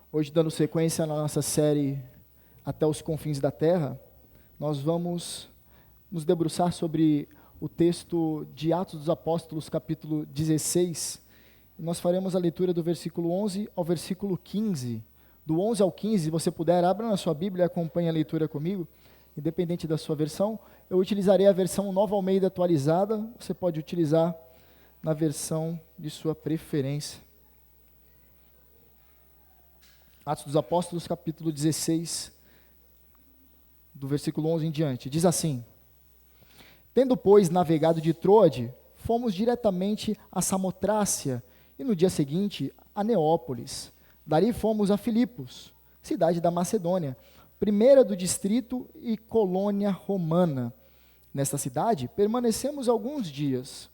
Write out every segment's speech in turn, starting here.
Hoje, dando sequência na nossa série Até os Confins da Terra, nós vamos nos debruçar sobre o texto de Atos dos Apóstolos, capítulo 16. E nós faremos a leitura do versículo 11 ao versículo 15. Do 11 ao 15, se você puder, abra na sua Bíblia e acompanhe a leitura comigo. Independente da sua versão, eu utilizarei a versão Nova Almeida atualizada, você pode utilizar na versão de sua preferência. Atos dos Apóstolos, capítulo 16, do versículo 11 em diante, diz assim: Tendo, pois, navegado de Troade, fomos diretamente a Samotrácia, e no dia seguinte a Neópolis. Dali fomos a Filipos, cidade da Macedônia, primeira do distrito e colônia romana. Nesta cidade permanecemos alguns dias.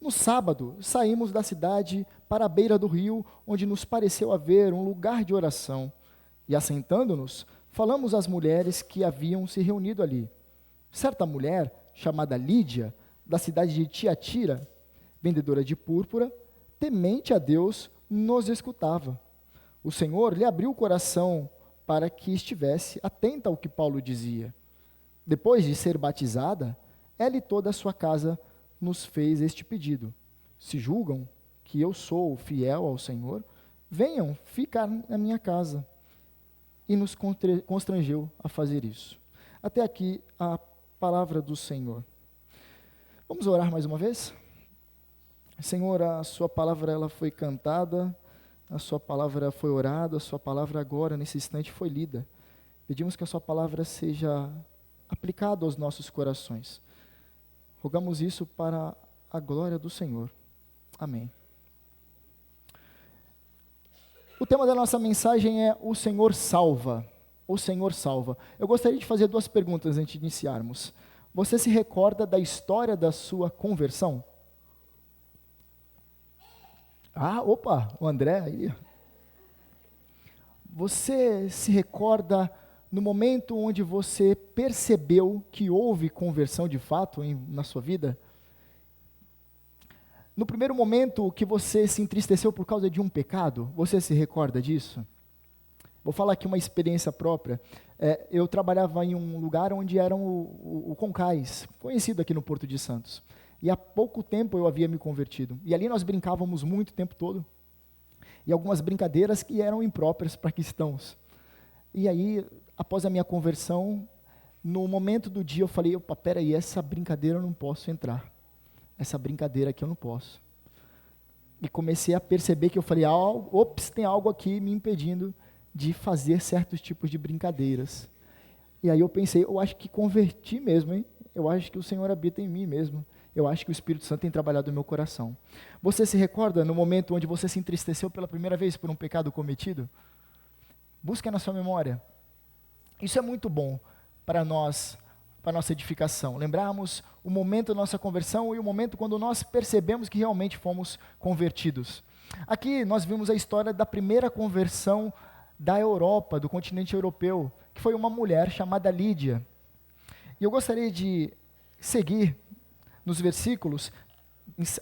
No sábado, saímos da cidade para a beira do rio, onde nos pareceu haver um lugar de oração. E assentando-nos, falamos às mulheres que haviam se reunido ali. Certa mulher, chamada Lídia, da cidade de Tiatira, vendedora de púrpura, temente a Deus, nos escutava. O Senhor lhe abriu o coração para que estivesse atenta ao que Paulo dizia. Depois de ser batizada, ela e toda a sua casa nos fez este pedido: se julgam que eu sou fiel ao Senhor, venham ficar na minha casa. E nos constrangeu a fazer isso. Até aqui a palavra do Senhor. Vamos orar mais uma vez? Senhor, a sua palavra ela foi cantada, a sua palavra foi orada, a sua palavra agora, nesse instante, foi lida. Pedimos que a sua palavra seja aplicada aos nossos corações. Rogamos isso para a glória do Senhor. Amém. O tema da nossa mensagem é O Senhor Salva. O Senhor Salva. Eu gostaria de fazer duas perguntas antes de iniciarmos. Você se recorda da história da sua conversão? O André aí. Você se recorda no momento onde você percebeu que houve conversão de fato na sua vida? No primeiro momento que você se entristeceu por causa de um pecado, você se recorda disso? Vou falar aqui uma experiência própria. Eu trabalhava em um lugar onde era o Concais, conhecido aqui no Porto de Santos. E há pouco tempo eu havia me convertido. E ali nós brincávamos muito o tempo todo. E algumas brincadeiras que eram impróprias para cristãos. E aí, após a minha conversão, no momento do dia eu falei: opa, peraí, essa brincadeira eu não posso entrar. Essa brincadeira aqui eu não posso. E comecei a perceber que eu falei: tem algo aqui me impedindo de fazer certos tipos de brincadeiras. E aí eu pensei: eu acho que converti mesmo, hein? Eu acho que o Senhor habita em mim mesmo. Eu acho que o Espírito Santo tem trabalhado no meu coração. Você se recorda no momento onde você se entristeceu pela primeira vez por um pecado cometido? Busque na sua memória. Isso é muito bom para nós, para a nossa edificação. Lembrarmos o momento da nossa conversão e o momento quando nós percebemos que realmente fomos convertidos. Aqui nós vimos a história da primeira conversão da Europa, do continente europeu, que foi uma mulher chamada Lídia. E eu gostaria de seguir nos versículos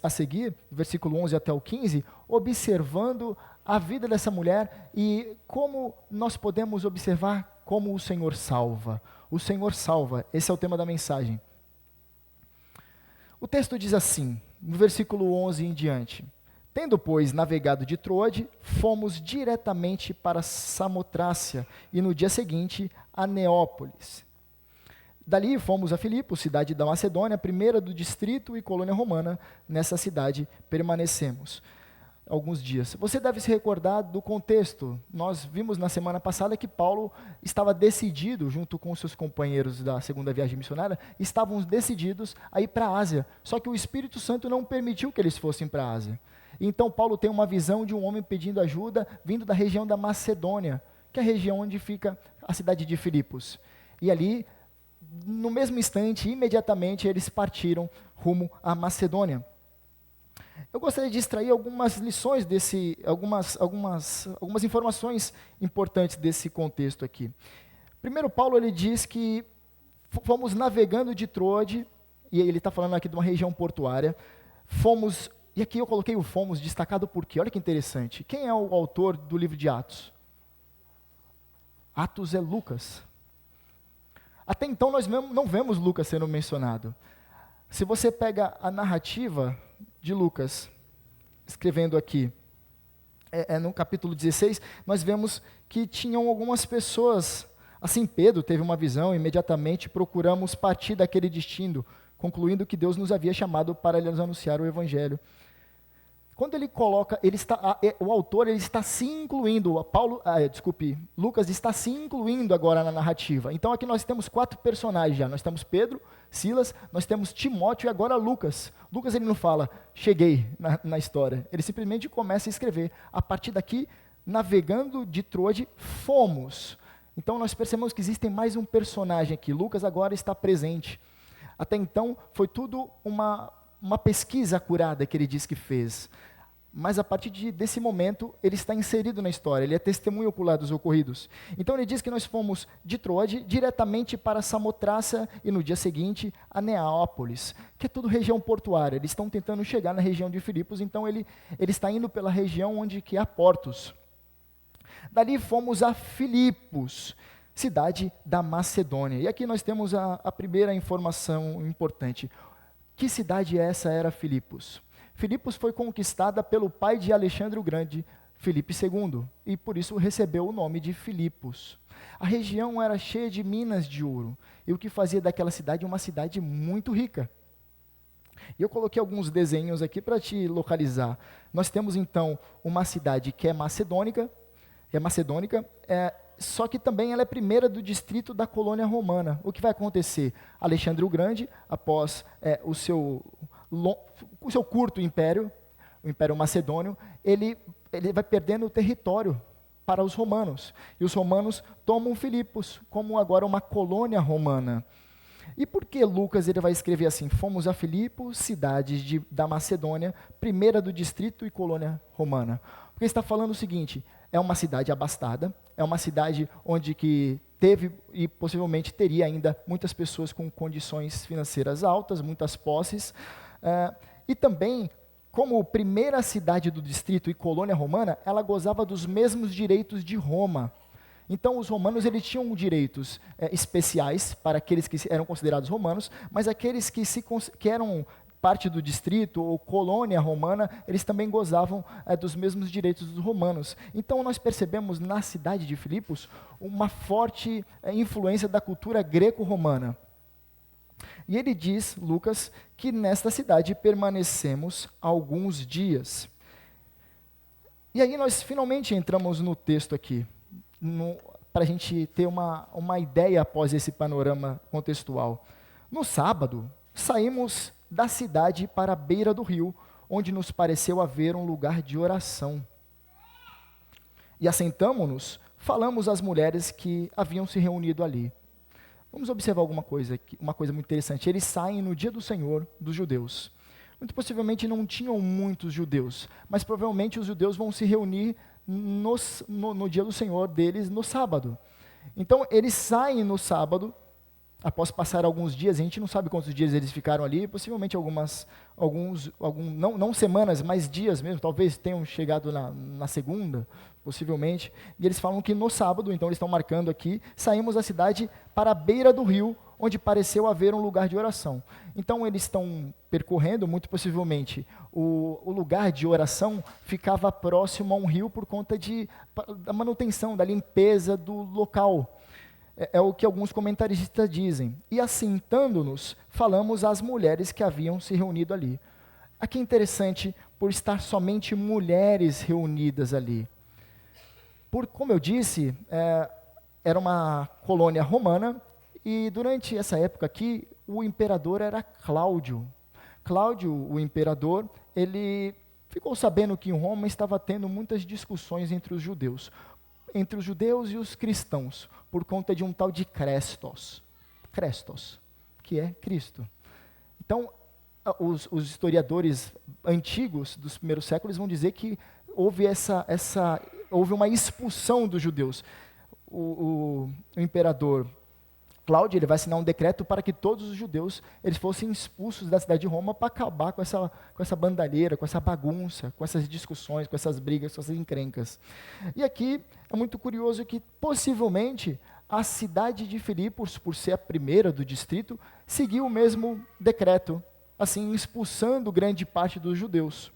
a seguir, versículo 11 até o 15, observando a vida dessa mulher e como nós podemos observar como o Senhor salva. O Senhor salva, esse é o tema da mensagem. O texto diz assim, no versículo 11 em diante: Tendo, pois, navegado de Troade, fomos diretamente para Samotrácia e no dia seguinte a Neópolis. Dali fomos a Filipos, cidade da Macedônia, primeira do distrito e colônia romana. Nessa cidade permanecemos alguns dias. Você deve se recordar do contexto. Nós vimos na semana passada que Paulo estava decidido, junto com seus companheiros da segunda viagem missionária, estavam decididos a ir para a Ásia. Só que o Espírito Santo não permitiu que eles fossem para a Ásia. Então Paulo tem uma visão de um homem pedindo ajuda, vindo da região da Macedônia, que é a região onde fica a cidade de Filipos. E ali, no mesmo instante, imediatamente, eles partiram rumo à Macedônia. Eu gostaria de extrair algumas lições algumas informações importantes desse contexto aqui. Primeiro, Paulo ele diz que fomos navegando de Troade, e ele está falando aqui de uma região portuária, e aqui eu coloquei o fomos destacado porque, olha que interessante, quem é o autor do livro de Atos? Atos é Lucas. Até então nós não vemos Lucas sendo mencionado. Se você pega a narrativa de Lucas, escrevendo aqui, no capítulo 16, nós vemos que tinham algumas pessoas, assim Pedro teve uma visão, imediatamente procuramos partir daquele destino, concluindo que Deus nos havia chamado para lhes anunciar o Evangelho. Quando ele coloca, o autor ele está se incluindo, Lucas está se incluindo agora na narrativa. Então aqui nós temos 4 personagens já, nós temos Pedro, Silas, nós temos Timóteo e agora Lucas. Lucas ele não fala, cheguei na história, ele simplesmente começa a escrever. A partir daqui, navegando de Troade, fomos. Então nós percebemos que existe mais um personagem aqui, Lucas agora está presente. Até então foi tudo uma pesquisa acurada que ele diz que fez. Mas a partir desse momento, ele está inserido na história, ele é testemunho ocular dos ocorridos. Então ele diz que nós fomos de Troade diretamente para Samotrácia e no dia seguinte a Neápolis, que é tudo região portuária. Eles estão tentando chegar na região de Filipos, então ele está indo pela região onde que há portos. Dali fomos a Filipos, cidade da Macedônia. E aqui nós temos a primeira informação importante. Que cidade essa era Filipos? Filipos foi conquistada pelo pai de Alexandre o Grande, Filipe II, e por isso recebeu o nome de Filipos. A região era cheia de minas de ouro, e o que fazia daquela cidade uma cidade muito rica. E eu coloquei alguns desenhos aqui para te localizar. Nós temos então uma cidade que é macedônica, só que também ela é primeira do distrito da colônia romana. O que vai acontecer? Alexandre o Grande, após o seu curto império, o Império Macedônio, ele vai perdendo o território para os romanos. E os romanos tomam Filipos como agora uma colônia romana. E por que Lucas ele vai escrever assim? Fomos a Filipos, cidade da Macedônia, primeira do distrito e colônia romana. Porque está falando o seguinte, é uma cidade abastada, é uma cidade onde que teve e possivelmente teria ainda muitas pessoas com condições financeiras altas, muitas posses, e também, como primeira cidade do distrito e colônia romana, ela gozava dos mesmos direitos de Roma. Então, os romanos eles tinham direitos especiais para aqueles que eram considerados romanos, mas aqueles que eram parte do distrito ou colônia romana, eles também gozavam dos mesmos direitos dos romanos. Então, nós percebemos na cidade de Filipos uma forte influência da cultura greco-romana. E ele diz, Lucas, que nesta cidade permanecemos alguns dias. E aí nós finalmente entramos no texto aqui, para a gente ter uma ideia após esse panorama contextual. No sábado, saímos da cidade para a beira do rio, onde nos pareceu haver um lugar de oração. E assentamo-nos, falamos às mulheres que haviam se reunido ali. Vamos observar uma coisa muito interessante. Eles saem no dia do Senhor dos judeus. Muito possivelmente não tinham muitos judeus, mas provavelmente os judeus vão se reunir no dia do Senhor deles no sábado. Então eles saem no sábado, após passar alguns dias, a gente não sabe quantos dias eles ficaram ali, possivelmente não semanas, mas dias mesmo, talvez tenham chegado na segunda, possivelmente, e eles falam que no sábado, então eles estão marcando aqui, saímos da cidade para a beira do rio, onde pareceu haver um lugar de oração. Então eles estão percorrendo, muito possivelmente, o lugar de oração ficava próximo a um rio por conta da manutenção, da limpeza do local. É o que alguns comentaristas dizem. E assentando-nos, falamos às mulheres que haviam se reunido ali. Aqui é interessante, por estar somente mulheres reunidas ali. Como eu disse, era uma colônia romana, e durante essa época aqui, o imperador era Cláudio. Cláudio, o imperador, ele ficou sabendo que em Roma estava tendo muitas discussões entre os judeus e os cristãos, por conta de um tal de Crestos, que é Cristo. Então, os historiadores antigos dos primeiros séculos vão dizer que houve houve uma expulsão dos judeus. O imperador Cláudio, ele vai assinar um decreto para que todos os judeus eles fossem expulsos da cidade de Roma para acabar com essa bandalheira, com essa bagunça, com essas discussões, com essas brigas, com essas encrencas. E aqui é muito curioso que, possivelmente, a cidade de Filipos, por ser a primeira do distrito, seguiu o mesmo decreto, assim, expulsando grande parte dos judeus.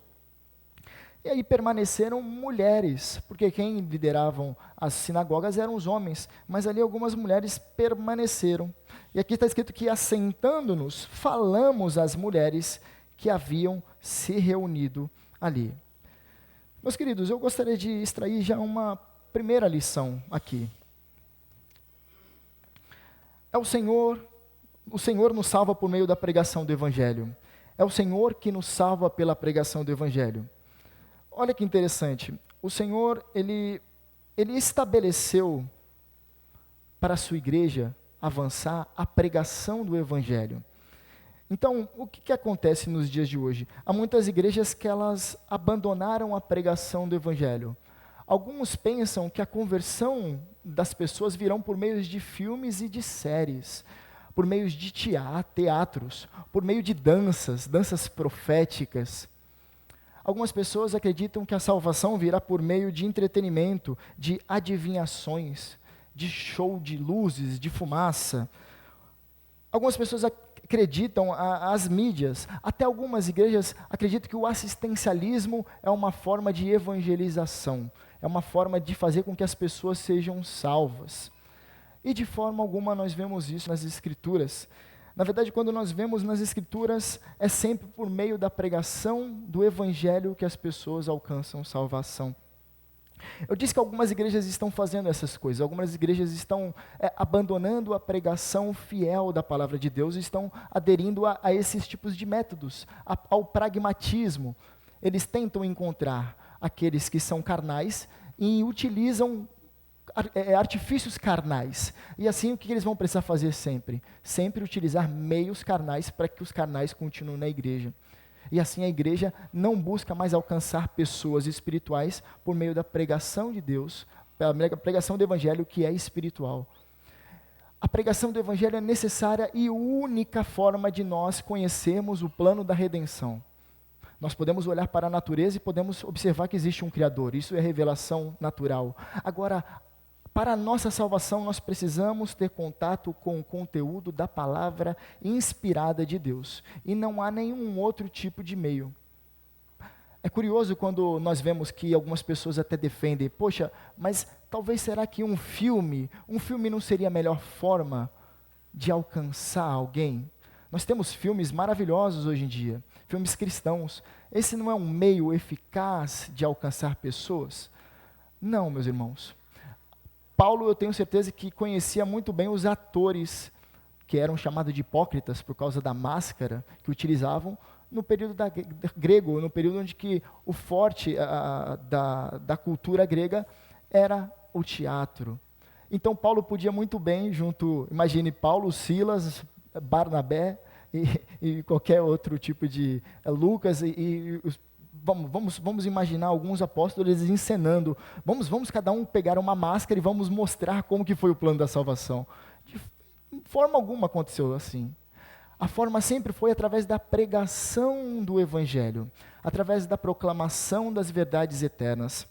E aí permaneceram mulheres, porque quem lideravam as sinagogas eram os homens, mas ali algumas mulheres permaneceram. E aqui está escrito que, assentando-nos, falamos às mulheres que haviam se reunido ali. Meus queridos, eu gostaria de extrair já uma primeira lição aqui. O Senhor nos salva por meio da pregação do Evangelho. É o Senhor que nos salva pela pregação do Evangelho. Olha que interessante, o Senhor, ele estabeleceu para a sua igreja avançar a pregação do Evangelho. Então, o que acontece nos dias de hoje? Há muitas igrejas que elas abandonaram a pregação do Evangelho. Alguns pensam que a conversão das pessoas virão por meio de filmes e de séries, por meio de teatros, por meio de danças proféticas. Algumas pessoas acreditam que a salvação virá por meio de entretenimento, de adivinhações, de show de luzes, de fumaça. Algumas pessoas acreditam, as mídias, até algumas igrejas acreditam que o assistencialismo é uma forma de evangelização, é uma forma de fazer com que as pessoas sejam salvas. E de forma alguma nós vemos isso nas Escrituras. Na verdade, quando nós vemos nas Escrituras, é sempre por meio da pregação do Evangelho que as pessoas alcançam salvação. Eu disse que algumas igrejas estão fazendo essas coisas, algumas igrejas estão abandonando a pregação fiel da palavra de Deus, estão aderindo a esses tipos de métodos, ao pragmatismo. Eles tentam encontrar aqueles que são carnais e utilizam artifícios carnais. E assim, o que eles vão precisar fazer sempre? Sempre utilizar meios carnais para que os carnais continuem na igreja. E assim a igreja não busca mais alcançar pessoas espirituais por meio da pregação de Deus, pela pregação do Evangelho que é espiritual. A pregação do Evangelho é necessária e única forma de nós conhecermos o plano da redenção. Nós podemos olhar para a natureza e podemos observar que existe um Criador, isso é revelação natural. Agora, para a nossa salvação, nós precisamos ter contato com o conteúdo da palavra inspirada de Deus. E não há nenhum outro tipo de meio. É curioso quando nós vemos que algumas pessoas até defendem, poxa, mas talvez será que um filme não seria a melhor forma de alcançar alguém? Nós temos filmes maravilhosos hoje em dia, filmes cristãos. Esse não é um meio eficaz de alcançar pessoas? Não, meus irmãos. Paulo, eu tenho certeza que conhecia muito bem os atores que eram chamados de hipócritas por causa da máscara que utilizavam no período grego, no período onde que o forte da cultura grega era o teatro. Então Paulo podia muito bem, imagine Paulo, Silas, Barnabé e qualquer outro tipo de Lucas Vamos imaginar alguns apóstolos eles encenando, vamos cada um pegar uma máscara e vamos mostrar como que foi o plano da salvação. De forma alguma aconteceu assim. A forma sempre foi através da pregação do Evangelho, através da proclamação das verdades eternas.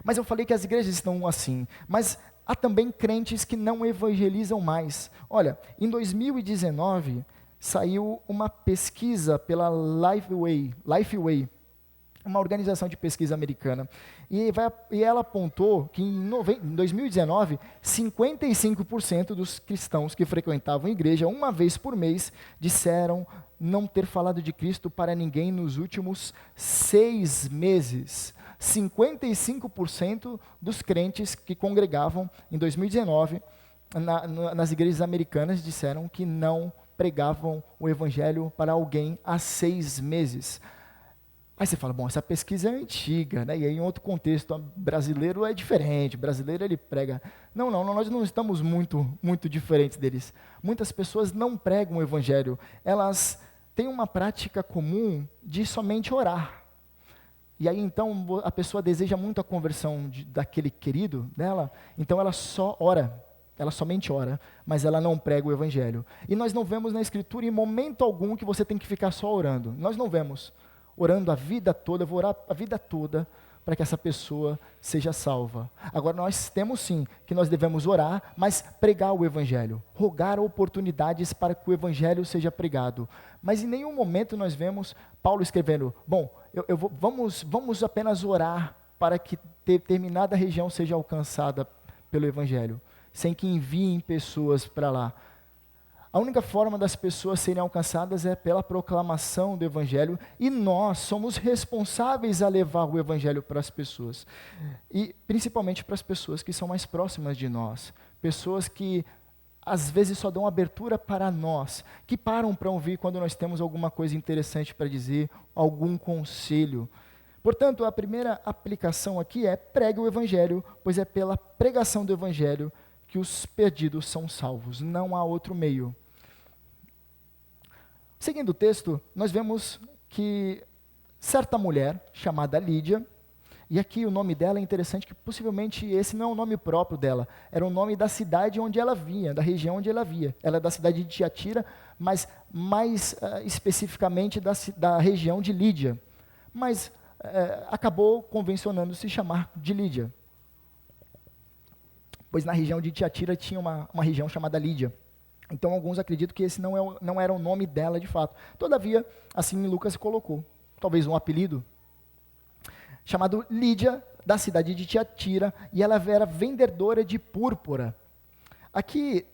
Mas eu falei que as igrejas estão assim, mas há também crentes que não evangelizam mais. Olha, em 2019, saiu uma pesquisa pela Lifeway, uma organização de pesquisa americana, e ela apontou que em 2019, 55% dos cristãos que frequentavam a igreja uma vez por mês disseram não ter falado de Cristo para ninguém nos últimos 6 meses. 55% dos crentes que congregavam em 2019 nas igrejas americanas disseram que não pregavam o evangelho para alguém há 6 meses. Aí você fala, bom, essa pesquisa é antiga, né? E aí em outro contexto, brasileiro é diferente, brasileiro ele prega. Não, nós não estamos muito diferentes deles. Muitas pessoas não pregam o evangelho, elas têm uma prática comum de somente orar. E aí então a pessoa deseja muito a conversão daquele querido dela, então ela só ora. ela somente ora, mas ela não prega o evangelho. E nós não vemos na Escritura em momento algum que você tem que ficar só orando. Nós não vemos orando a vida toda, eu vou orar a vida toda para que essa pessoa seja salva. Agora nós temos sim que nós devemos orar, mas pregar o evangelho, rogar oportunidades para que o evangelho seja pregado. Mas em nenhum momento nós vemos Paulo escrevendo, vamos apenas orar para que determinada região seja alcançada pelo evangelho, sem que enviem pessoas para lá. A única forma das pessoas serem alcançadas é pela proclamação do evangelho, e nós somos responsáveis a levar o evangelho para as pessoas, e principalmente para as pessoas que são mais próximas de nós, pessoas que às vezes só dão abertura para nós, que param para ouvir quando nós temos alguma coisa interessante para dizer, algum conselho. Portanto, a primeira aplicação aqui é pregue o evangelho, pois é pela pregação do evangelho que os perdidos são salvos, não há outro meio. Seguindo o texto, nós vemos que certa mulher, chamada Lídia, e aqui o nome dela é interessante, que possivelmente esse não é o nome próprio dela, era o nome da cidade onde ela via, da região onde ela via. Ela é da cidade de Tiatira, mas mais especificamente da região de Lídia. Mas acabou convencionando se chamar de Lídia, pois na região de Tiatira tinha uma região chamada Lídia. Então alguns acreditam que esse não era o nome dela de fato. Todavia, assim Lucas colocou, talvez um apelido, chamado Lídia, da cidade de Tiatira, e ela era vendedora de púrpura. Aqui,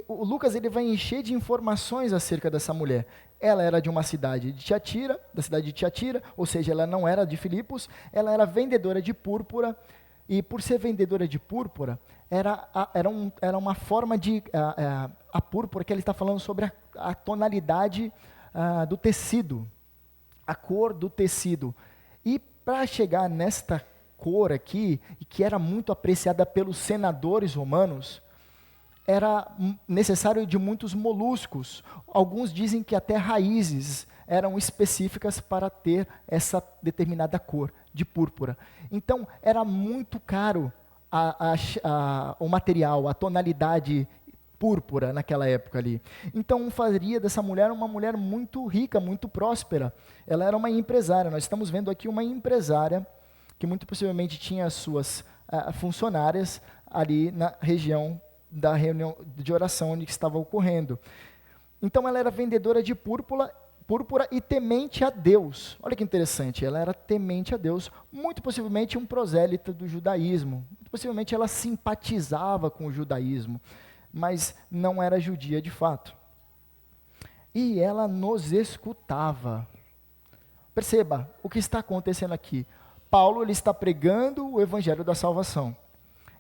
o Lucas ele vai encher de informações acerca dessa mulher. Ela era de uma cidade de Tiatira, da cidade de Tiatira, ou seja, ela não era de Filipos, ela era vendedora de púrpura, e por ser vendedora de púrpura, era uma forma de... A púrpura que ele está falando sobre a tonalidade do tecido, a cor do tecido. E para chegar nesta cor aqui, que era muito apreciada pelos senadores romanos, era necessário de muitos moluscos. Alguns dizem que até raízes eram específicas para ter essa determinada cor de púrpura. Então, era muito caro o material, a tonalidade púrpura naquela época ali. Então, faria dessa mulher uma mulher muito rica, muito próspera. Ela era uma empresária. Nós estamos vendo aqui uma empresária que muito possivelmente tinha suas funcionárias ali na região da reunião de oração onde estava ocorrendo. Então, ela era vendedora de púrpura e temente a Deus. Olha que interessante, ela era temente a Deus, muito possivelmente um prosélita do judaísmo. Muito possivelmente ela simpatizava com o judaísmo, mas não era judia de fato. E ela nos escutava. Perceba o que está acontecendo aqui. Paulo ele está pregando o evangelho da salvação.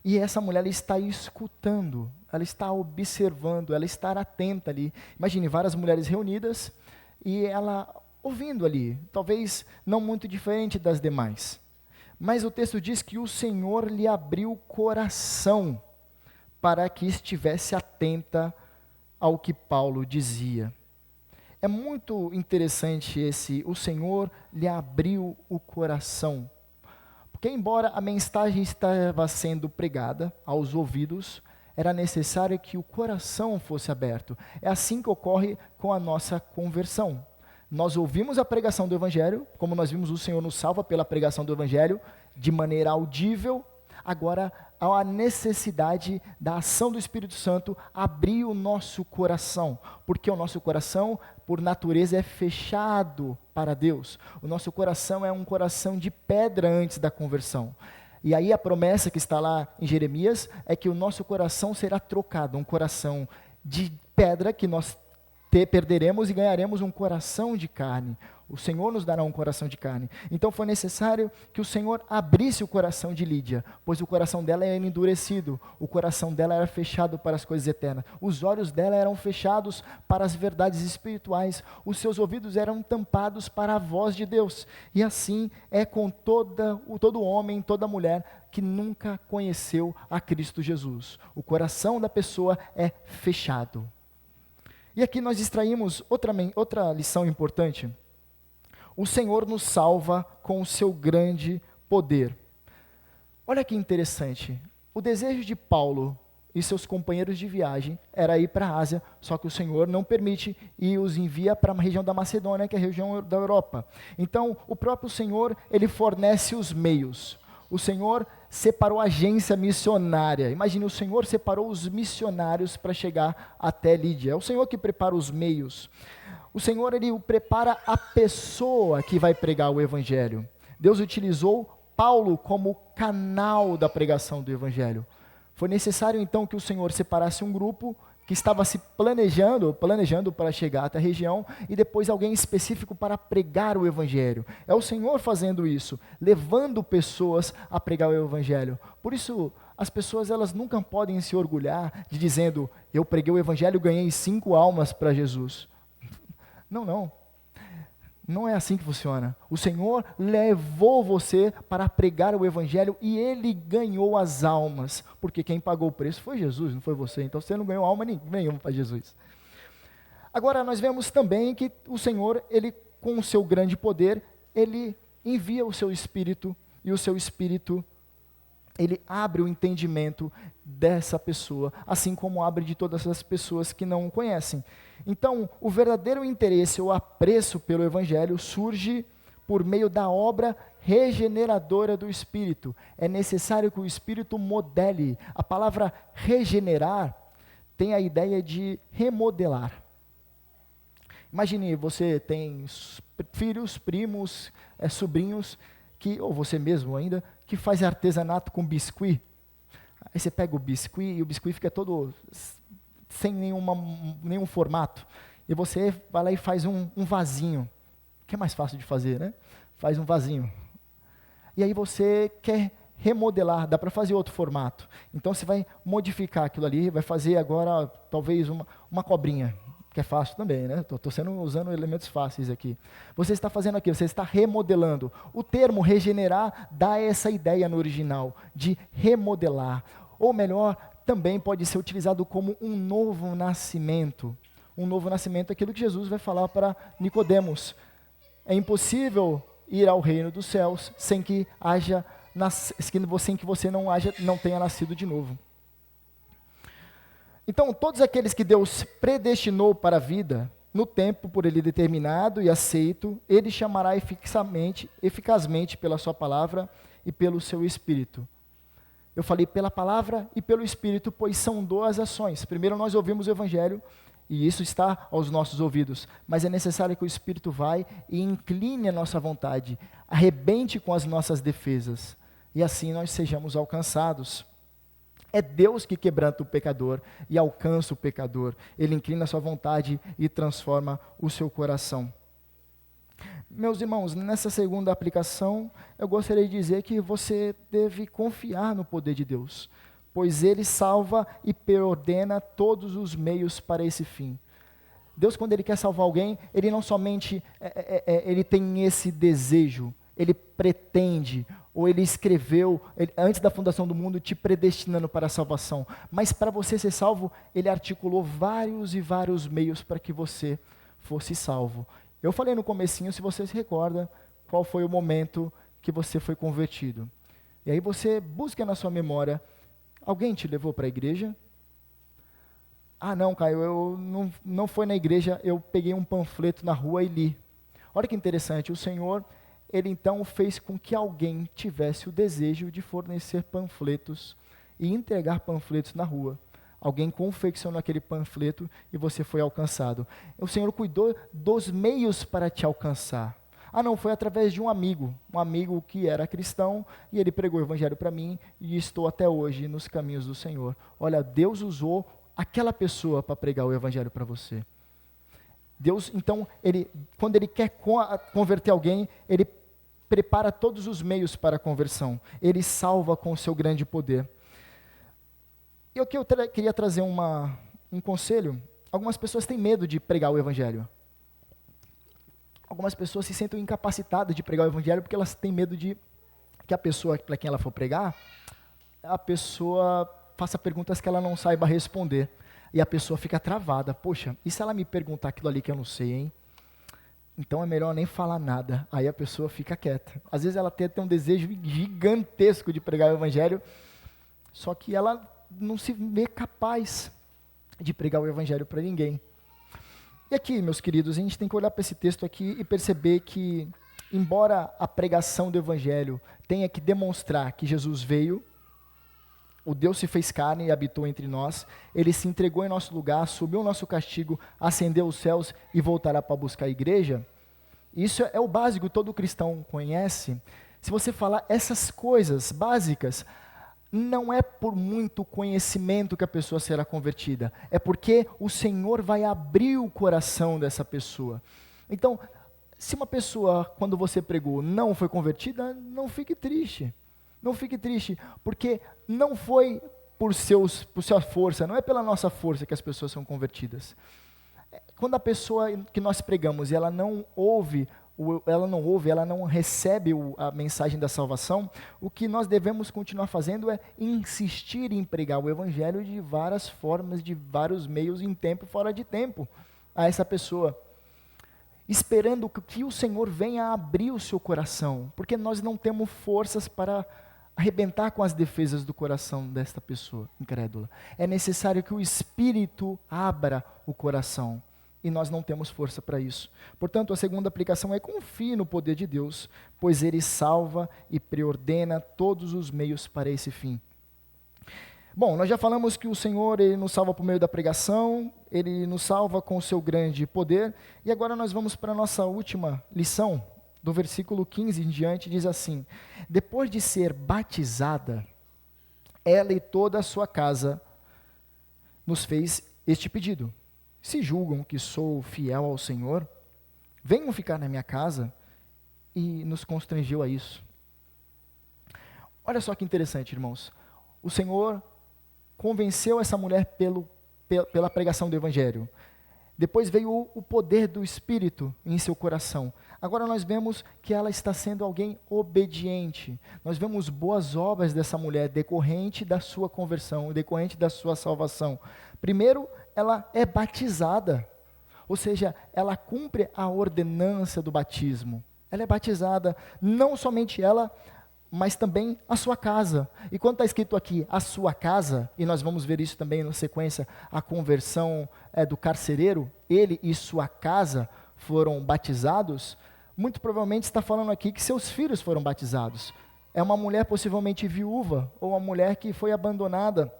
E essa mulher ela está escutando, ela está observando, ela está atenta ali. Imagine várias mulheres reunidas e ela ouvindo ali, talvez não muito diferente das demais. Mas o texto diz que o Senhor lhe abriu o coração para que estivesse atenta ao que Paulo dizia. É muito interessante o Senhor lhe abriu o coração. Porque embora a mensagem estava sendo pregada aos ouvidos, era necessário que o coração fosse aberto. É assim que ocorre com a nossa conversão. Nós ouvimos a pregação do Evangelho, como nós vimos o Senhor nos salva pela pregação do Evangelho, de maneira audível. Agora, há a necessidade da ação do Espírito Santo abrir o nosso coração, porque o nosso coração, por natureza, é fechado para Deus. O nosso coração é um coração de pedra antes da conversão. E aí a promessa que está lá em Jeremias é que o nosso coração será trocado, um coração de pedra que nós perderemos e ganharemos um coração de carne. O Senhor nos dará um coração de carne. Então foi necessário que o Senhor abrisse o coração de Lídia, pois o coração dela era endurecido, o coração dela era fechado para as coisas eternas, os olhos dela eram fechados para as verdades espirituais, os seus ouvidos eram tampados para a voz de Deus. E assim é com todo homem, toda mulher que nunca conheceu a Cristo Jesus. O coração da pessoa é fechado. E aqui nós extraímos outra lição importante. O Senhor nos salva com o seu grande poder. Olha que interessante. O desejo de Paulo e seus companheiros de viagem era ir para a Ásia, só que o Senhor não permite e os envia para a região da Macedônia, que é a região da Europa. Então, o próprio Senhor, ele fornece os meios. O Senhor separou a agência missionária. Imagine, o Senhor separou os missionários para chegar até Lídia. É o Senhor que prepara os meios. O Senhor, ele prepara a pessoa que vai pregar o Evangelho. Deus utilizou Paulo como canal da pregação do Evangelho. Foi necessário então que o Senhor separasse um grupo que estava se planejando para chegar até a região, e depois alguém específico para pregar o Evangelho. É o Senhor fazendo isso, levando pessoas a pregar o Evangelho. Por isso, as pessoas, elas nunca podem se orgulhar de dizendo, eu preguei o Evangelho e ganhei 5 almas para Jesus. Não. Não é assim que funciona. O Senhor levou você para pregar o Evangelho e Ele ganhou as almas, porque quem pagou o preço foi Jesus, não foi você. Então você não ganhou alma nenhuma para Jesus. Agora nós vemos também que o Senhor, Ele com o seu grande poder, Ele envia o seu Espírito, e o seu Espírito, Ele abre o entendimento dessa pessoa, assim como abre de todas as pessoas que não o conhecem. Então, o verdadeiro interesse ou apreço pelo Evangelho surge por meio da obra regeneradora do Espírito. É necessário que o Espírito modele. A palavra regenerar tem a ideia de remodelar. Imagine, você tem filhos, primos, sobrinhos, ou você mesmo ainda, que faz artesanato com biscuit. Aí você pega o biscuit e o biscuit fica todo sem nenhum formato. E você vai lá e faz um vasinho, que é mais fácil de fazer, né? Faz um vasinho. E aí você quer remodelar, dá para fazer outro formato. Então você vai modificar aquilo ali, vai fazer agora talvez uma cobrinha, que é fácil também, né? Estou usando elementos fáceis aqui. Você está fazendo aquilo, você está remodelando. O termo regenerar dá essa ideia no original, de remodelar. Ou melhor, também pode ser utilizado como um novo nascimento. Um novo nascimento é aquilo que Jesus vai falar para Nicodemos. É impossível ir ao reino dos céus sem que você não tenha nascido de novo. Então, todos aqueles que Deus predestinou para a vida, no tempo por Ele determinado e aceito, Ele chamará eficazmente pela sua palavra e pelo seu Espírito. Eu falei pela palavra e pelo Espírito, pois são 2 ações. Primeiro nós ouvimos o Evangelho, e isso está aos nossos ouvidos, mas é necessário que o Espírito vai e incline a nossa vontade, arrebente com as nossas defesas, e assim nós sejamos alcançados. É Deus que quebranta o pecador e alcança o pecador. Ele inclina a sua vontade e transforma o seu coração. Meus irmãos, nessa segunda aplicação, eu gostaria de dizer que você deve confiar no poder de Deus, pois Ele salva e preordena todos os meios para esse fim. Deus, quando Ele quer salvar alguém, Ele não somente Ele tem esse desejo, Ele pretende, ou Ele escreveu, antes da fundação do mundo, te predestinando para a salvação. Mas para você ser salvo, Ele articulou vários e vários meios para que você fosse salvo. Eu falei no comecinho, se você se recorda, qual foi o momento que você foi convertido. E aí você busca na sua memória, alguém te levou para a igreja? Ah não, Caio, eu não foi na igreja, eu peguei um panfleto na rua e li. Olha que interessante, o Senhor, Ele então fez com que alguém tivesse o desejo de fornecer panfletos e entregar panfletos na rua. Alguém confeccionou aquele panfleto e você foi alcançado. O Senhor cuidou dos meios para te alcançar. Ah não, foi através de um amigo que era cristão, e ele pregou o Evangelho para mim, e estou até hoje nos caminhos do Senhor. Olha, Deus usou aquela pessoa para pregar o Evangelho para você. Deus, então, quando Ele quer converter alguém, Ele prepara todos os meios para a conversão. Ele salva com o seu grande poder. E o que eu queria trazer um conselho. Algumas pessoas têm medo de pregar o Evangelho. Algumas pessoas se sentem incapacitadas de pregar o Evangelho porque elas têm medo de que a pessoa para quem ela for pregar, a pessoa faça perguntas que ela não saiba responder. E a pessoa fica travada. Poxa, e se ela me perguntar aquilo ali que eu não sei, hein? Então é melhor nem falar nada. Aí a pessoa fica quieta. Às vezes ela tem um desejo gigantesco de pregar o Evangelho, só que ela não se vê capaz de pregar o evangelho para ninguém. E aqui, meus queridos, a gente tem que olhar para esse texto aqui e perceber que, embora a pregação do evangelho tenha que demonstrar que Jesus veio, o Deus se fez carne e habitou entre nós, ele se entregou em nosso lugar, assumiu o nosso castigo, ascendeu os céus e voltará para buscar a igreja, isso é o básico, todo cristão conhece. Se você falar essas coisas básicas, não é por muito conhecimento que a pessoa será convertida, é porque o Senhor vai abrir o coração dessa pessoa. Então, se uma pessoa, quando você pregou, não foi convertida, não fique triste. Não fique triste, porque não foi por sua força, não é pela nossa força que as pessoas são convertidas. Quando a pessoa que nós pregamos, ela não recebe a mensagem da salvação, o que nós devemos continuar fazendo é insistir em pregar o evangelho de várias formas, de vários meios, em tempo e fora de tempo, a essa pessoa, esperando que o Senhor venha abrir o seu coração, porque nós não temos forças para arrebentar com as defesas do coração desta pessoa incrédula. É necessário que o Espírito abra o coração, e nós não temos força para isso. Portanto, a segunda aplicação é: confie no poder de Deus, pois Ele salva e preordena todos os meios para esse fim. Bom, nós já falamos que o Senhor, Ele nos salva por meio da pregação, Ele nos salva com o seu grande poder, e agora nós vamos para a nossa última lição, do versículo 15 em diante, diz assim: depois de ser batizada, ela e toda a sua casa nos fez este pedido: se julgam que sou fiel ao Senhor, venham ficar na minha casa, e nos constrangeu a isso. Olha só que interessante, irmãos. O Senhor convenceu essa mulher pela pregação do Evangelho. Depois veio o poder do Espírito em seu coração. Agora nós vemos que ela está sendo alguém obediente. Nós vemos boas obras dessa mulher decorrente da sua conversão, decorrente da sua salvação. Primeiro, ela é batizada, ou seja, ela cumpre a ordenança do batismo. Ela é batizada, não somente ela, mas também a sua casa. E quando está escrito aqui, a sua casa, e nós vamos ver isso também na sequência, a conversão do carcereiro, ele e sua casa foram batizados, muito provavelmente está falando aqui que seus filhos foram batizados. É uma mulher possivelmente viúva, ou uma mulher que foi abandonada.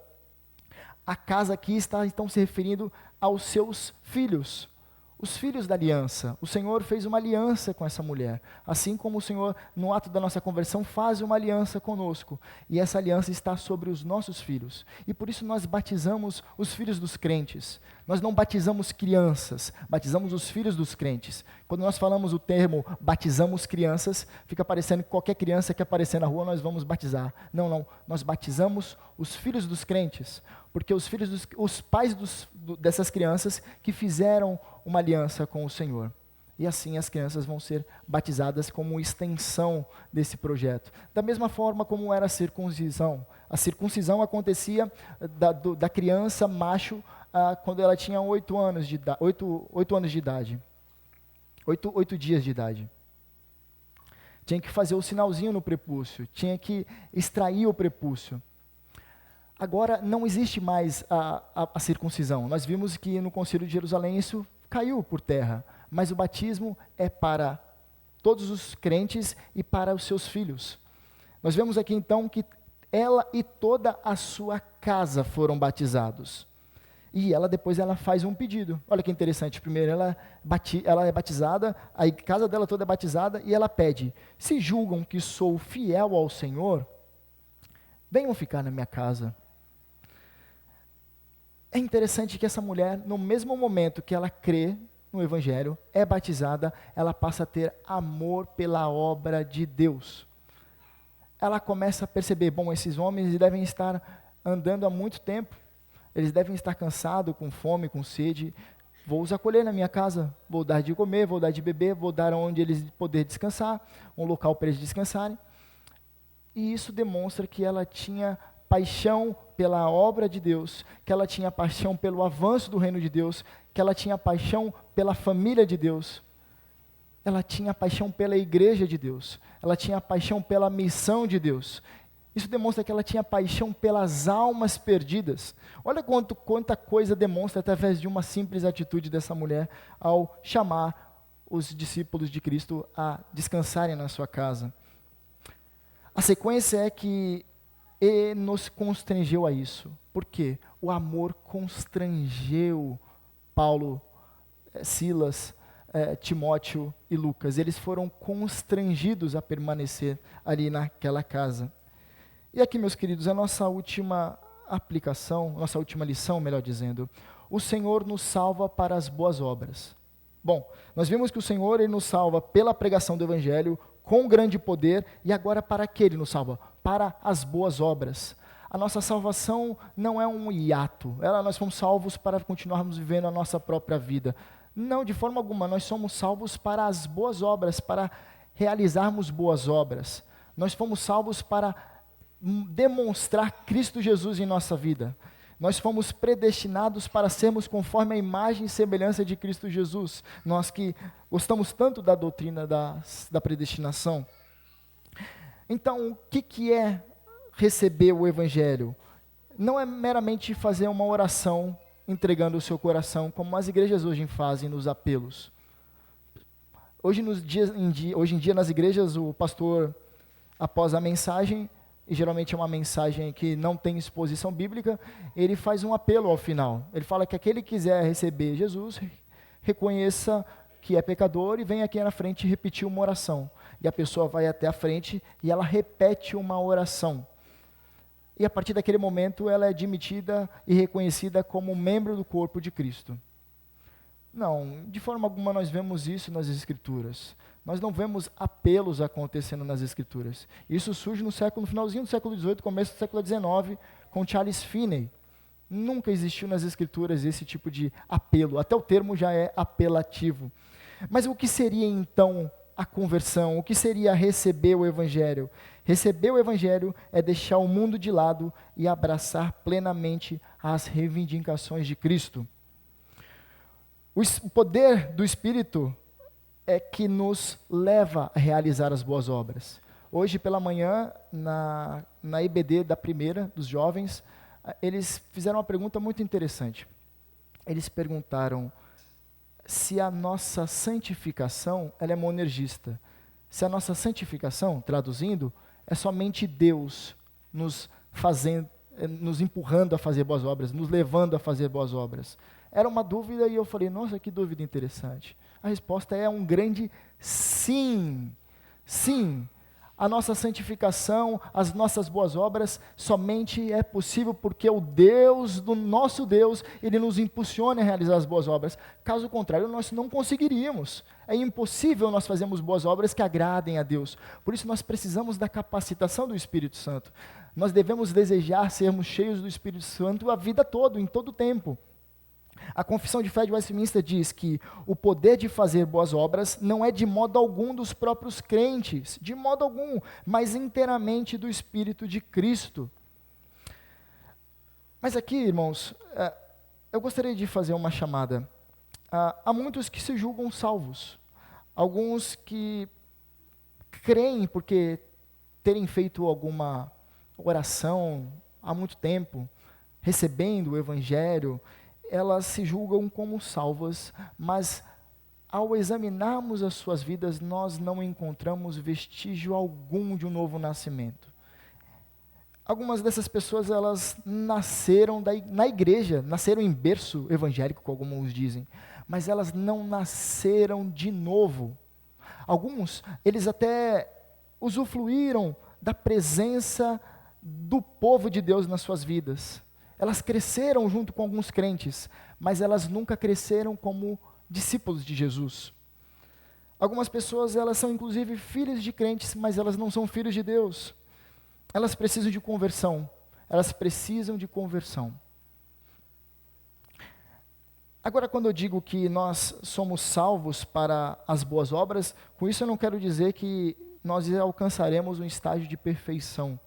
A casa aqui está então se referindo aos seus filhos. Os filhos da aliança. O Senhor fez uma aliança com essa mulher, assim como o Senhor, no ato da nossa conversão, faz uma aliança conosco, e essa aliança está sobre os nossos filhos, e por isso nós batizamos os filhos dos crentes. Nós não batizamos crianças, batizamos os filhos dos crentes. Quando nós falamos o termo batizamos crianças, fica parecendo que qualquer criança que aparecer na rua nós vamos batizar. Não, nós batizamos os filhos dos crentes, porque os pais dessas crianças que fizeram uma aliança com o Senhor. E assim as crianças vão ser batizadas como extensão desse projeto. Da mesma forma como era a circuncisão. A circuncisão acontecia da criança macho quando ela tinha 8 anos de idade. 8 dias de idade. Tinha que fazer o sinalzinho no prepúcio. Tinha que extrair o prepúcio. Agora não existe mais a circuncisão. Nós vimos que no Concílio de Jerusalém isso caiu por terra, mas o batismo é para todos os crentes e para os seus filhos. Nós vemos aqui então que ela e toda a sua casa foram batizados. E depois ela faz um pedido. Olha que interessante, primeiro ela é batizada, a casa dela toda é batizada, e ela pede: se julgam que sou fiel ao Senhor, venham ficar na minha casa. É interessante que essa mulher, no mesmo momento que ela crê no Evangelho, é batizada, ela passa a ter amor pela obra de Deus. Ela começa a perceber: bom, esses homens devem estar andando há muito tempo, eles devem estar cansados, com fome, com sede. Vou os acolher na minha casa, vou dar de comer, vou dar de beber, vou dar onde eles poderem descansar, um local para eles descansarem. E isso demonstra que ela tinha paixão pela obra de Deus, que ela tinha paixão pelo avanço do reino de Deus, que ela tinha paixão pela família de Deus, ela tinha paixão pela igreja de Deus, ela tinha paixão pela missão de Deus. Isso demonstra que ela tinha paixão pelas almas perdidas. Olha quanta coisa demonstra através de uma simples atitude dessa mulher ao chamar os discípulos de Cristo a descansarem na sua casa. A sequência é que nos constrangeu a isso. Por quê? O amor constrangeu Paulo, Silas, Timóteo e Lucas. Eles foram constrangidos a permanecer ali naquela casa. E aqui, meus queridos, a nossa última aplicação, nossa última lição, melhor dizendo, o Senhor nos salva para as boas obras. Bom, nós vimos que o Senhor ele nos salva pela pregação do Evangelho, com grande poder, e agora para que Ele nos salva? Para as boas obras. A nossa salvação não é um hiato, nós fomos salvos para continuarmos vivendo a nossa própria vida. Não, de forma alguma, nós somos salvos para as boas obras, para realizarmos boas obras. Nós fomos salvos para demonstrar Cristo Jesus em nossa vida. Nós fomos predestinados para sermos conforme a imagem e semelhança de Cristo Jesus. Nós que gostamos tanto da doutrina da predestinação. Então, o que é receber o Evangelho? Não é meramente fazer uma oração entregando o seu coração, como as igrejas hoje fazem nos apelos. Hoje em dia, nas igrejas, o pastor, após a mensagem, e geralmente é uma mensagem que não tem exposição bíblica, ele faz um apelo ao final. Ele fala que aquele que quiser receber Jesus, reconheça que é pecador e vem aqui na frente repetir uma oração. E a pessoa vai até a frente e ela repete uma oração. E a partir daquele momento ela é admitida e reconhecida como membro do corpo de Cristo. Não, de forma alguma nós vemos isso nas Escrituras. Nós não vemos apelos acontecendo nas Escrituras. Isso surge no finalzinho do século XVIII, começo do século XIX, com Charles Finney. Nunca existiu nas Escrituras esse tipo de apelo. Até o termo já é apelativo. Mas o que seria então a conversão? O que seria receber o Evangelho? Receber o Evangelho é deixar o mundo de lado e abraçar plenamente as reivindicações de Cristo. O poder do Espírito é que nos leva a realizar as boas obras. Hoje pela manhã, na IBD da primeira, dos jovens, eles fizeram uma pergunta muito interessante. Eles perguntaram se a nossa santificação ela é monergista. Se a nossa santificação, traduzindo, é somente Deus nos empurrando a fazer boas obras, nos levando a fazer boas obras. Era uma dúvida e eu falei, nossa, que dúvida interessante. A resposta é um grande sim. Sim, a nossa santificação, as nossas boas obras, somente é possível porque o Deus, do nosso Deus, Ele nos impulsiona a realizar as boas obras. Caso contrário, nós não conseguiríamos. É impossível nós fazermos boas obras que agradem a Deus. Por isso nós precisamos da capacitação do Espírito Santo. Nós devemos desejar sermos cheios do Espírito Santo a vida toda, em todo o tempo. A Confissão de Fé de Westminster diz que o poder de fazer boas obras não é de modo algum dos próprios crentes, de modo algum, mas inteiramente do Espírito de Cristo. Mas aqui, irmãos, eu gostaria de fazer uma chamada. Há muitos que se julgam salvos, alguns que creem porque terem feito alguma oração há muito tempo, recebendo o Evangelho, elas se julgam como salvas, mas ao examinarmos as suas vidas, nós não encontramos vestígio algum de um novo nascimento. Algumas dessas pessoas, elas nasceram na igreja, nasceram em berço evangélico, como alguns dizem, mas elas não nasceram de novo. Alguns, eles até usufruíram da presença do povo de Deus nas suas vidas. Elas cresceram junto com alguns crentes, mas elas nunca cresceram como discípulos de Jesus. Algumas pessoas, elas são inclusive filhos de crentes, mas elas não são filhos de Deus. Elas precisam de conversão. Elas precisam de conversão. Agora, quando eu digo que nós somos salvos para as boas obras, com isso eu não quero dizer que nós alcançaremos um estágio de perfeição.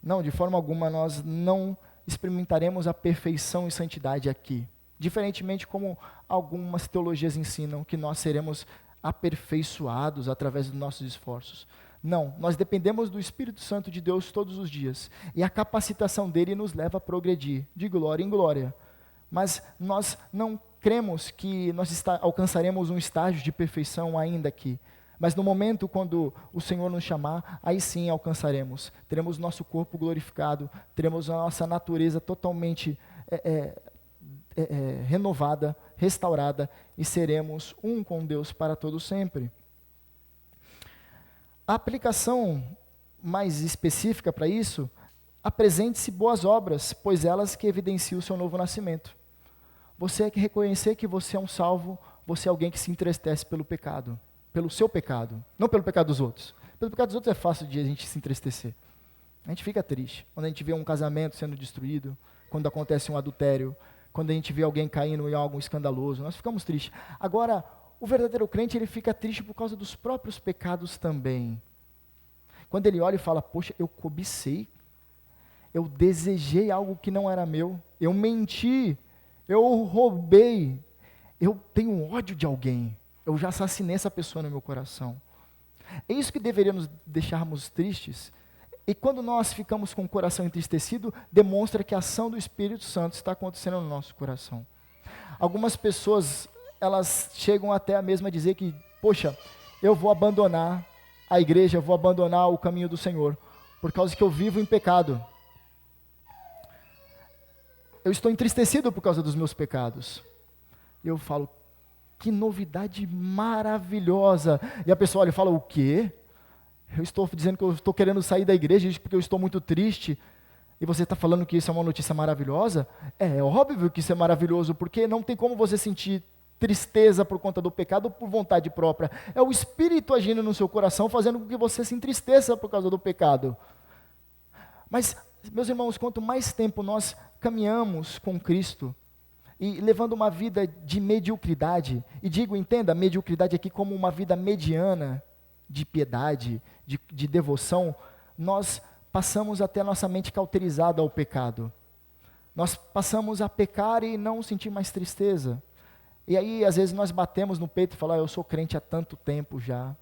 Não, de forma alguma nós não experimentaremos a perfeição e santidade aqui. Diferentemente como algumas teologias ensinam que nós seremos aperfeiçoados através dos nossos esforços. Não, nós dependemos do Espírito Santo de Deus todos os dias. E a capacitação dele nos leva a progredir, de glória em glória. Mas nós não cremos que nós alcançaremos um estágio de perfeição ainda aqui. Mas no momento quando o Senhor nos chamar, aí sim alcançaremos. Teremos nosso corpo glorificado, teremos a nossa natureza totalmente renovada, restaurada, e seremos um com Deus para todo sempre. A aplicação mais específica para isso, apresente-se boas obras, pois elas que evidenciam o seu novo nascimento. Você é que reconhecer que você é um salvo, você é alguém que se entristece pelo pecado, pelo seu pecado, não pelo pecado dos outros. Pelo pecado dos outros é fácil de a gente se entristecer. A gente fica triste quando a gente vê um casamento sendo destruído, quando acontece um adultério, quando a gente vê alguém caindo em algo escandaloso, nós ficamos tristes. Agora, o verdadeiro crente, ele fica triste por causa dos próprios pecados também. Quando ele olha e fala, poxa, eu cobicei, eu desejei algo que não era meu, eu menti, eu roubei, eu tenho ódio de alguém, eu já assassinei essa pessoa no meu coração. É isso que deveria nos deixarmos tristes. E quando nós ficamos com o coração entristecido, demonstra que a ação do Espírito Santo está acontecendo no nosso coração. Algumas pessoas, elas chegam até a mesma dizer que, poxa, eu vou abandonar a igreja, eu vou abandonar o caminho do Senhor, por causa que eu vivo em pecado. Eu estou entristecido por causa dos meus pecados. Eu falo, que novidade maravilhosa. E a pessoa olha e fala, o quê? Eu estou dizendo que eu estou querendo sair da igreja porque eu estou muito triste, e você está falando que isso é uma notícia maravilhosa? É óbvio que isso é maravilhoso, porque não tem como você sentir tristeza por conta do pecado ou por vontade própria. É o Espírito agindo no seu coração, fazendo com que você se entristeça por causa do pecado. Mas, meus irmãos, quanto mais tempo nós caminhamos com Cristo, e levando uma vida de mediocridade, e digo, entenda, mediocridade aqui como uma vida mediana, de piedade, de devoção, nós passamos até a nossa mente cauterizada ao pecado. Nós passamos a pecar e não sentir mais tristeza. E aí, às vezes, nós batemos no peito e falamos, eu sou crente há tanto tempo já,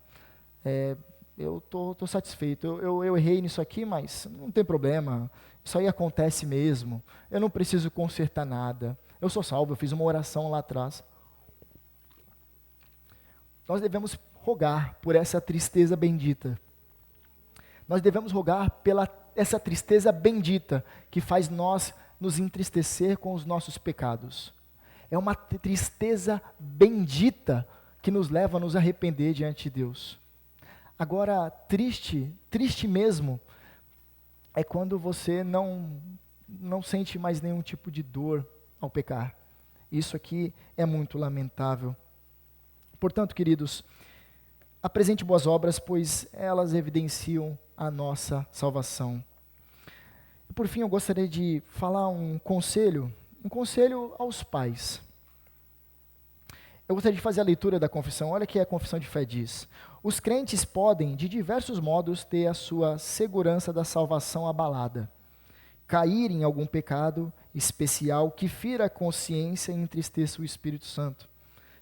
eu estou satisfeito, eu errei nisso aqui, mas não tem problema, isso aí acontece mesmo, eu não preciso consertar nada, eu sou salvo, eu fiz uma oração lá atrás. Nós devemos rogar por essa tristeza bendita. Nós devemos rogar pela essa tristeza bendita que faz nós nos entristecer com os nossos pecados. É uma tristeza bendita que nos leva a nos arrepender diante de Deus. Agora, triste mesmo, é quando você não sente mais nenhum tipo de dor ao pecar. Isso aqui é muito lamentável. Portanto, queridos, apresente boas obras, pois elas evidenciam a nossa salvação. E por fim, eu gostaria de falar um conselho aos pais. Eu gostaria de fazer a leitura da confissão. Olha o que a confissão de fé diz. Os crentes podem, de diversos modos, ter a sua segurança da salvação abalada, cair em algum pecado especial que fira a consciência e entristeça o Espírito Santo,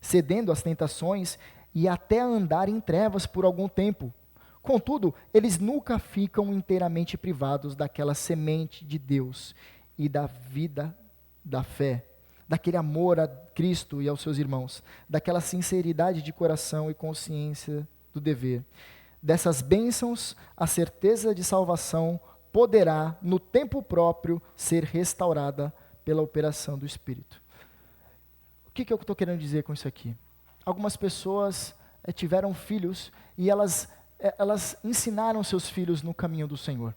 cedendo às tentações e até andar em trevas por algum tempo. Contudo, eles nunca ficam inteiramente privados daquela semente de Deus e da vida da fé, daquele amor a Cristo e aos seus irmãos, daquela sinceridade de coração e consciência do dever. Dessas bênçãos, a certeza de salvação poderá, no tempo próprio, ser restaurada pela operação do Espírito. O que eu estou querendo dizer com isso aqui? Algumas pessoas tiveram filhos e elas ensinaram seus filhos no caminho do Senhor.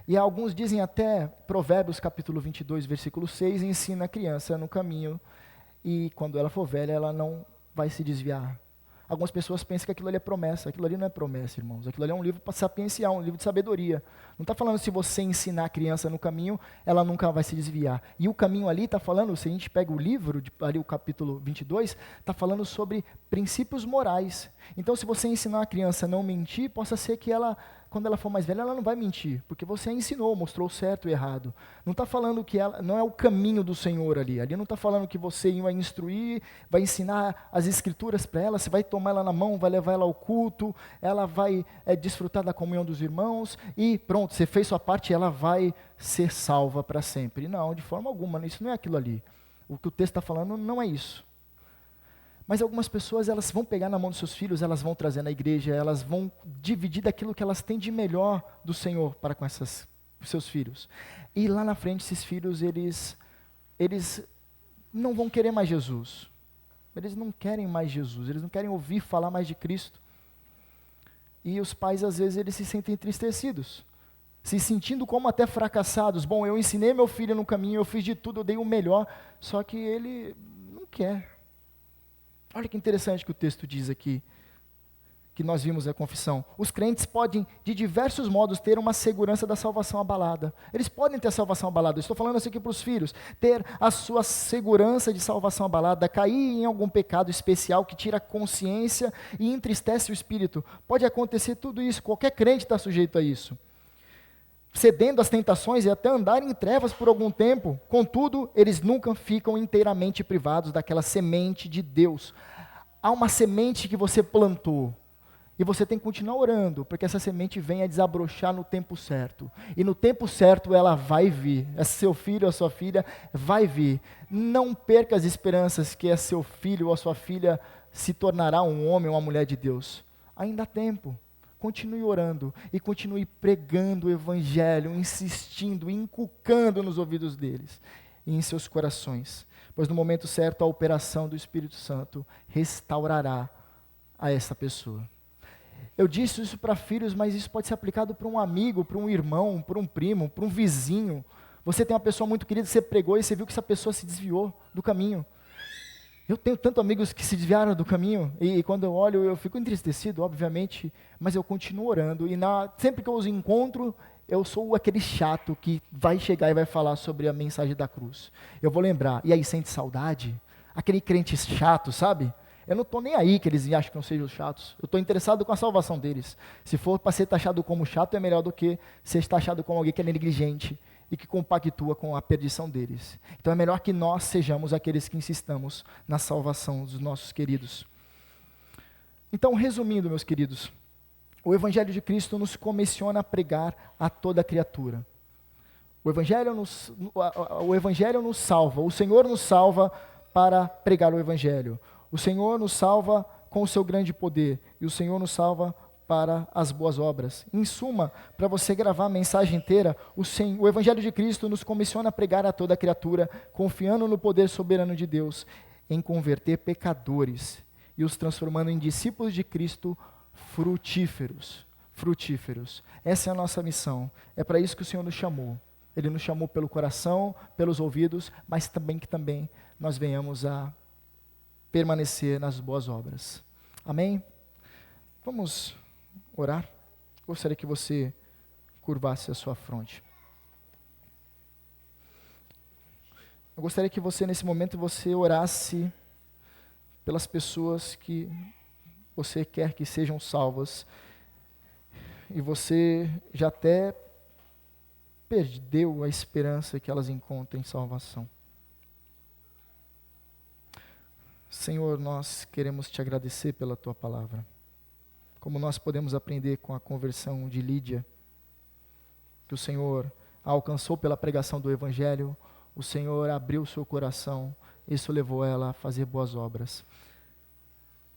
E alguns dizem até, Provérbios capítulo 22, versículo 6, ensina a criança no caminho e quando ela for velha, ela não vai se desviar. Algumas pessoas pensam que aquilo ali é promessa. Aquilo ali não é promessa, irmãos. Aquilo ali é um livro sapiencial, um livro de sabedoria. Não está falando se você ensinar a criança no caminho, ela nunca vai se desviar. E o caminho ali está falando, se a gente pega o livro, ali o capítulo 22, está falando sobre princípios morais. Então, se você ensinar a criança a não mentir, possa ser que ela quando ela for mais velha, ela não vai mentir, porque você a ensinou, mostrou o certo e o errado. Não está falando que ela não é o caminho do Senhor ali. Ali não está falando que você vai instruir, vai ensinar as escrituras para ela, você vai tomar ela na mão, vai levar ela ao culto, ela vai desfrutar da comunhão dos irmãos e pronto, você fez sua parte e ela vai ser salva para sempre. Não, de forma alguma, isso não é aquilo ali. O que o texto está falando não é isso. Mas algumas pessoas, elas vão pegar na mão dos seus filhos, elas vão trazer na igreja, elas vão dividir daquilo que elas têm de melhor do Senhor para com seus filhos. E lá na frente, esses filhos, eles não vão querer mais Jesus. Eles não querem mais Jesus, eles não querem ouvir falar mais de Cristo. E os pais, às vezes, eles se sentem entristecidos, se sentindo como até fracassados. Bom, eu ensinei meu filho no caminho, eu fiz de tudo, eu dei o melhor, só que ele não quer. Olha que interessante que o texto diz aqui, que nós vimos na confissão. Os crentes podem, de diversos modos, ter uma segurança da salvação abalada. Eles podem ter a salvação abalada. Eu estou falando assim aqui para os filhos. Ter a sua segurança de salvação abalada, cair em algum pecado especial que tira a consciência e entristece o espírito. Pode acontecer tudo isso, qualquer crente está sujeito a isso. Cedendo às tentações e até andar em trevas por algum tempo. Contudo, eles nunca ficam inteiramente privados daquela semente de Deus. Há uma semente que você plantou, e você tem que continuar orando, porque essa semente venha desabrochar no tempo certo. E no tempo certo ela vai vir. Seu filho ou a sua filha vai vir. Não perca as esperanças que seu filho ou a sua filha se tornará um homem ou uma mulher de Deus. Ainda há tempo. Continue orando e continue pregando o evangelho, insistindo, inculcando nos ouvidos deles e em seus corações. Pois no momento certo a operação do Espírito Santo restaurará a essa pessoa. Eu disse isso para filhos, mas isso pode ser aplicado para um amigo, para um irmão, para um primo, para um vizinho. Você tem uma pessoa muito querida, você pregou e você viu que essa pessoa se desviou do caminho. Eu tenho tantos amigos que se desviaram do caminho, e quando eu olho, eu fico entristecido, obviamente, mas eu continuo orando, e sempre que eu os encontro, eu sou aquele chato que vai chegar e vai falar sobre a mensagem da cruz. Eu vou lembrar, e aí sente saudade? Aquele crente chato, sabe? Eu não estou nem aí que eles acham que não sejam chatos, eu estou interessado com a salvação deles. Se for para ser taxado como chato, é melhor do que ser taxado como alguém que é negligente, e que compactua com a perdição deles. Então é melhor que nós sejamos aqueles que insistamos na salvação dos nossos queridos. Então, resumindo, meus queridos, o Evangelho de Cristo nos comissiona a pregar a toda criatura. O Evangelho nos salva, o Senhor nos salva para pregar o Evangelho. O Senhor nos salva com o seu grande poder, e o Senhor nos salva para as boas obras. Em suma, para você gravar a mensagem inteira, o Evangelho de Cristo nos comissiona a pregar a toda criatura, confiando no poder soberano de Deus, em converter pecadores e os transformando em discípulos de Cristo frutíferos. Frutíferos. Essa é a nossa missão. É para isso que o Senhor nos chamou. Ele nos chamou pelo coração, pelos ouvidos, mas também que nós venhamos a permanecer nas boas obras. Amém? Vamos orar? Gostaria que você curvasse a sua fronte. Eu gostaria que você, nesse momento, você orasse pelas pessoas que você quer que sejam salvas. E você já até perdeu a esperança que elas encontrem salvação. Senhor, nós queremos te agradecer pela tua palavra. Como nós podemos aprender com a conversão de Lídia, que o Senhor a alcançou pela pregação do Evangelho, o Senhor abriu o seu coração, isso levou ela a fazer boas obras.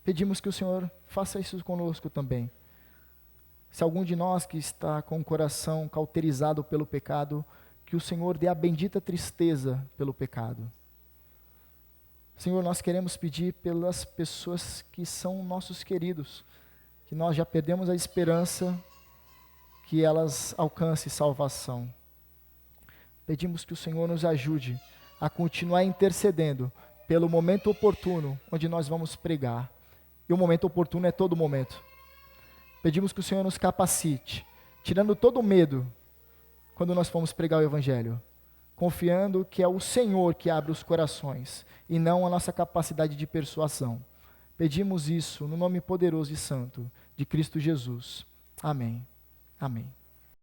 Pedimos que o Senhor faça isso conosco também. Se algum de nós que está com o coração cauterizado pelo pecado, que o Senhor dê a bendita tristeza pelo pecado. Senhor, nós queremos pedir pelas pessoas que são nossos queridos, que nós já perdemos a esperança que elas alcancem salvação. Pedimos que o Senhor nos ajude a continuar intercedendo pelo momento oportuno onde nós vamos pregar. E o momento oportuno é todo momento. Pedimos que o Senhor nos capacite, tirando todo o medo quando nós formos pregar o Evangelho, confiando que é o Senhor que abre os corações e não a nossa capacidade de persuasão. Pedimos isso no nome poderoso e santo de Cristo Jesus. Amém. Amém.